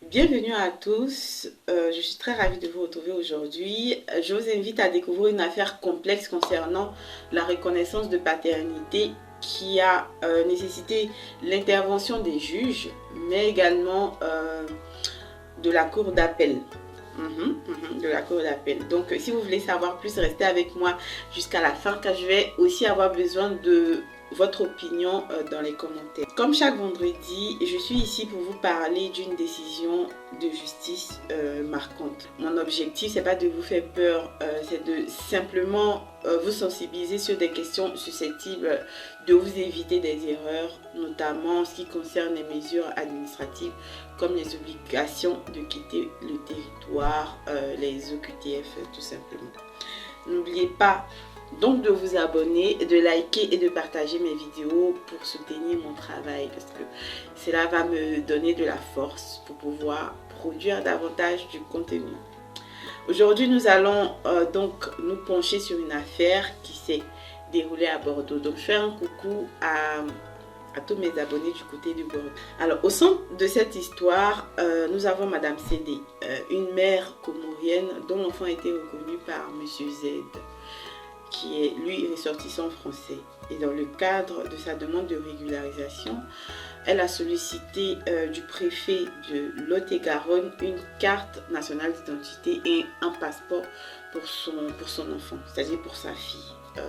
Bienvenue à tous, je suis très ravie de vous retrouver aujourd'hui. Je vous invite à découvrir une affaire complexe concernant la reconnaissance de paternité qui a nécessité l'intervention des juges, mais également de la cour d'appel. De la cour d'appel. Donc, si vous voulez savoir plus, restez avec moi jusqu'à la fin, car je vais aussi avoir besoin de votre opinion dans les commentaires. Comme chaque vendredi, je suis ici pour vous parler d'une décision de justice marquante. Mon objectif, c'est pas de vous faire peur, c'est de simplement vous sensibiliser sur des questions susceptibles de vous éviter des erreurs, notamment en ce qui concerne les mesures administratives comme les obligations de quitter le territoire, les OQTF tout simplement. N'oubliez pas donc de vous abonner, de liker et de partager mes vidéos pour soutenir mon travail, parce que cela va me donner de la force pour pouvoir produire davantage du contenu. Aujourd'hui, nous allons donc nous pencher sur une affaire qui s'est déroulée à Bordeaux. Donc je fais un coucou à tous mes abonnés du côté du Bordeaux. Alors au centre de cette histoire, nous avons Madame Cédé, une mère comorienne dont l'enfant a été reconnu par Monsieur Z, qui est lui ressortissant français. Et dans le cadre de sa demande de régularisation, elle a sollicité du préfet de Lot-et-Garonne une carte nationale d'identité et un passeport pour son enfant, c'est-à-dire pour sa fille.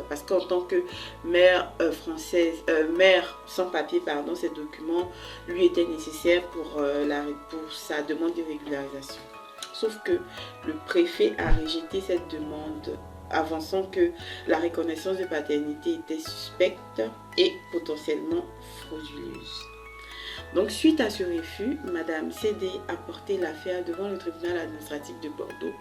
Parce qu'en tant que mère française, mère sans papier, pardon, ces documents lui étaient nécessaires pour sa demande de régularisation. Sauf que le préfet a rejeté cette demande, avançant que la reconnaissance de paternité était suspecte et potentiellement frauduleuse. Donc, suite à ce refus, Madame Cédé a porté l'affaire devant le tribunal administratif de Bordeaux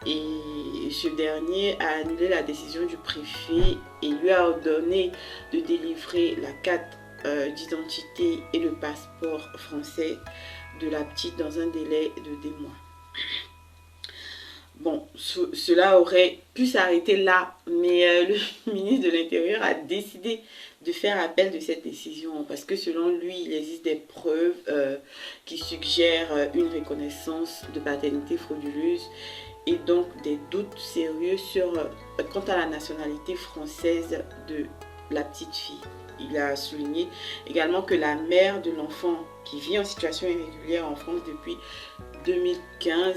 et ce dernier a annulé la décision du préfet et lui a ordonné de délivrer la carte d'identité et le passeport français de la petite dans un délai de 2 mois. Bon, cela aurait pu s'arrêter là, mais le ministre de l'Intérieur a décidé de faire appel de cette décision parce que selon lui, il existe des preuves qui suggèrent une reconnaissance de paternité frauduleuse et donc des doutes sérieux quant à la nationalité française de la petite fille. Il a souligné également que la mère de l'enfant qui vit en situation irrégulière en France depuis 2015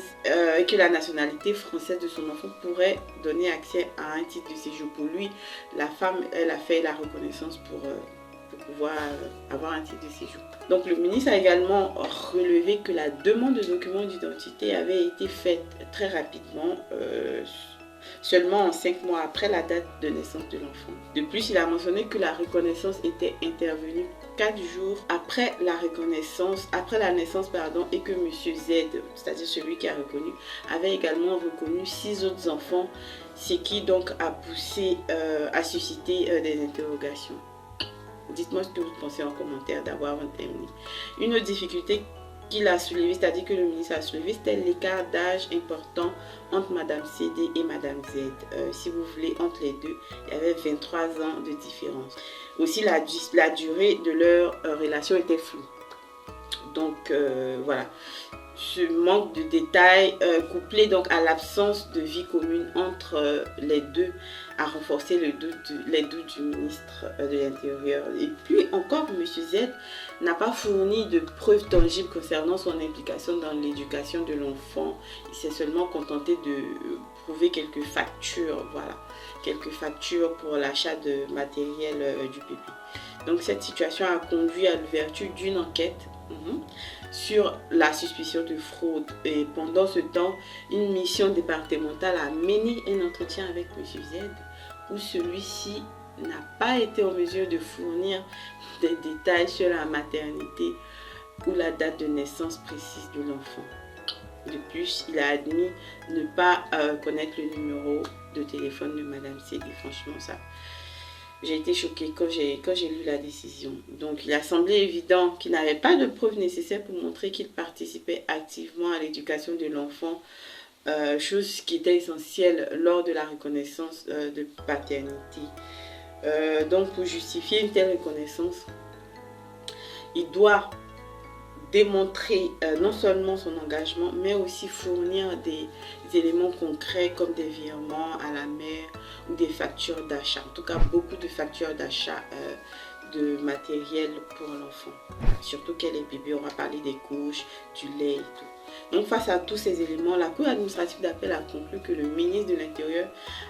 et que la nationalité française de son enfant pourrait donner accès à un titre de séjour. Pour lui, la femme, elle a fait la reconnaissance pour pouvoir avoir un titre de séjour. Donc le ministre a également relevé que la demande de documents d'identité avait été faite très rapidement, seulement 5 mois après la date de naissance de l'enfant. De plus, il a mentionné que la reconnaissance était intervenue 4 jours après la naissance, et que Monsieur Z, c'est-à-dire celui qui a reconnu, avait également reconnu 6 autres enfants, ce qui donc a suscité des interrogations. Dites-moi ce que vous pensez en commentaire d'avoir terminé. Une autre difficulté qu'il a soulevé, c'est-à-dire que le ministre a soulevé, c'était l'écart d'âge important entre Madame Cédé et Madame Z. Si vous voulez, entre les deux, il y avait 23 ans de différence. Aussi, la durée de leur relation était floue. Donc, voilà. Ce manque de détails, couplé donc à l'absence de vie commune entre les deux, a renforcé les doutes du ministre de l'Intérieur. Et puis encore, M. Z n'a pas fourni de preuves tangibles concernant son implication dans l'éducation de l'enfant. Il s'est seulement contenté de prouver quelques factures, voilà, quelques factures pour l'achat de matériel du bébé. Donc cette situation a conduit à l'ouverture d'une enquête sur la suspicion de fraude. Et pendant ce temps, une mission départementale a mené un entretien avec M. Z où celui-ci n'a pas été en mesure de fournir des détails sur la maternité ou la date de naissance précise de l'enfant. De plus, il a admis ne pas connaître le numéro de téléphone de Madame Cédé. Franchement, ça, j'ai été choquée quand j'ai lu la décision. Donc, il a semblé évident qu'il n'avait pas de preuves nécessaires pour montrer qu'il participait activement à l'éducation de l'enfant, chose qui était essentielle lors de la reconnaissance de paternité. Donc, pour justifier une telle reconnaissance, il doit démontrer non seulement son engagement, mais aussi fournir des éléments concrets comme des virements à la mère ou des factures d'achat. En tout cas, beaucoup de factures d'achat de matériel pour l'enfant. Surtout qu'elle est bébé, on va parler des couches, du lait et tout. Donc face à tous ces éléments, la Cour administrative d'appel a conclu que le ministre de l'Intérieur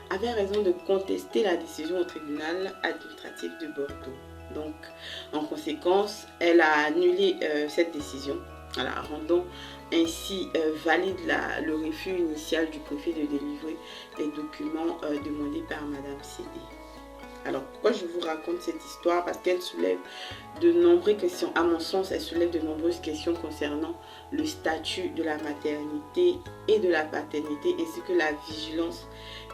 avait raison de contester la décision au tribunal administratif de Bordeaux. Donc, en conséquence, elle a annulé cette décision, voilà, rendant ainsi valide le refus initial du préfet de délivrer les documents demandés par Madame CD. Alors, pourquoi je vous raconte cette histoire? Parce qu'elle soulève de nombreuses questions. À mon sens, elle soulève de nombreuses questions concernant le statut de la maternité et de la paternité, ainsi que la vigilance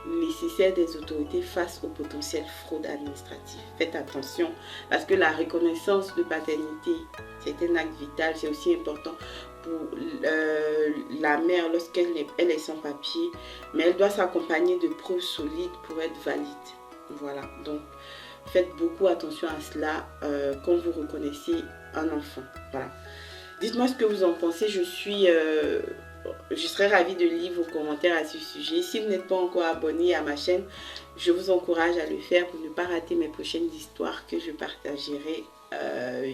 nécessaire des autorités face aux potentielles fraudes administratives. Faites attention, parce que la reconnaissance de paternité, c'est un acte vital, c'est aussi important pour la mère lorsqu'elle est sans papier, mais elle doit s'accompagner de preuves solides pour être valide. Voilà, donc faites beaucoup attention à cela quand vous reconnaissez un enfant. Voilà. Dites-moi ce que vous en pensez, je serais ravie de lire vos commentaires à ce sujet. Si vous n'êtes pas encore abonné à ma chaîne, je vous encourage à le faire pour ne pas rater mes prochaines histoires que je partagerai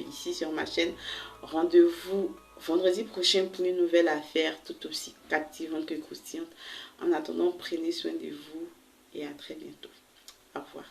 ici sur ma chaîne. Rendez-vous vendredi prochain pour une nouvelle affaire tout aussi captivante que croustillante. En attendant, prenez soin de vous et à très bientôt. Au revoir.